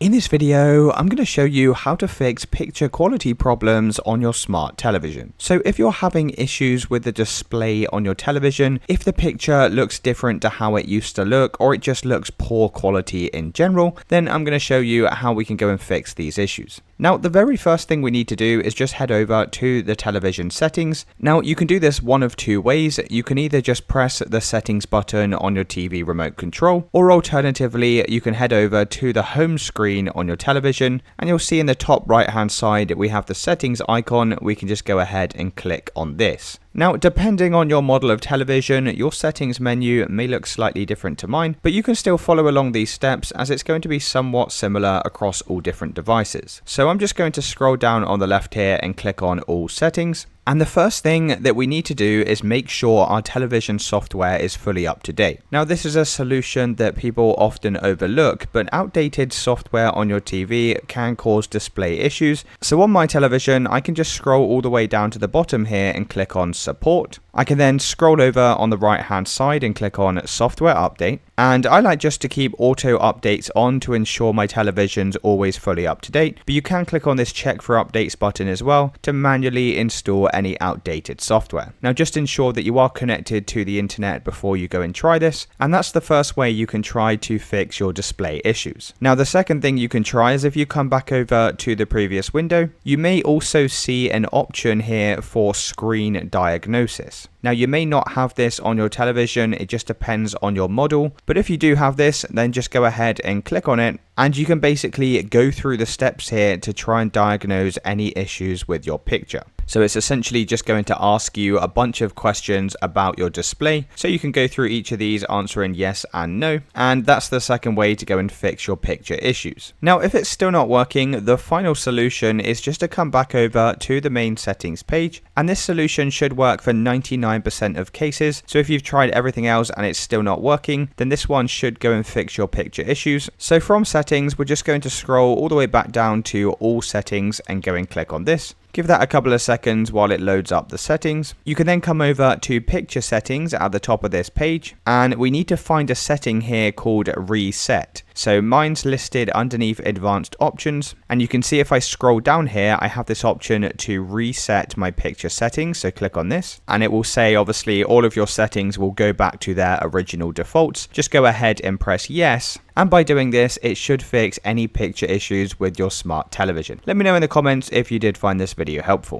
In this video, I'm going to show you how to fix picture quality problems on your smart television. So if you're having issues with the display on your television, if the picture looks different to how it used to look, or it just looks poor quality in general, then I'm going to show you how we can go and fix these issues. Now, the very first thing we need to do is just head over to the television settings. Now, you can do this one of two ways. You can either just press the settings button on your TV remote control, or alternatively, you can head over to the home screen on your television, and you'll see in the top right hand side we have the settings icon. We can just go ahead and click on this. Now, depending on your model of television, your settings menu may look slightly different to mine, but you can still follow along these steps as it's going to be somewhat similar across all different devices. So I'm just going to scroll down on the left here and click on all settings. And the first thing that we need to do is make sure our television software is fully up to date. Now, this is a solution that people often overlook, but outdated software on your TV can cause display issues. So on my television, I can just scroll all the way down to the bottom here and click on support. I can then scroll over on the right hand side and click on software update. And I like just to keep auto updates on to ensure my television's always fully up to date. But you can click on this check for updates button as well to manually install any outdated software. Now, just ensure that you are connected to the internet before you go and try this. And that's the first way you can try to fix your display issues. Now, the second thing you can try is if you come back over to the previous window, you may also see an option here for screen diagnosis. Now, you may not have this on your television, it just depends on your model, but if you do have this, then just go ahead and click on it, and you can basically go through the steps here to try and diagnose any issues with your picture. So it's essentially just going to ask you a bunch of questions about your display, so you can go through each of these answering yes and no, and that's the second way to go and fix your picture issues. Now, if it's still not working, the final solution is just to come back over to the main settings page, and this solution should work for 99% of cases. So if you've tried everything else and it's still not working, then this one should go and fix your picture issues. So from settings, we're just going to scroll all the way back down to all settings and go and click on this. Give that a couple of seconds while it loads up the settings. You can then come over to picture settings at the top of this page, and we need to find a setting here called reset. So mine's listed underneath advanced options, and you can see if I scroll down here, I have this option to reset my picture settings. So click on this, and it will say obviously all of your settings will go back to their original defaults. Just go ahead and press yes. And by doing this, it should fix any picture issues with your smart television. Let me know in the comments if you did find this video helpful.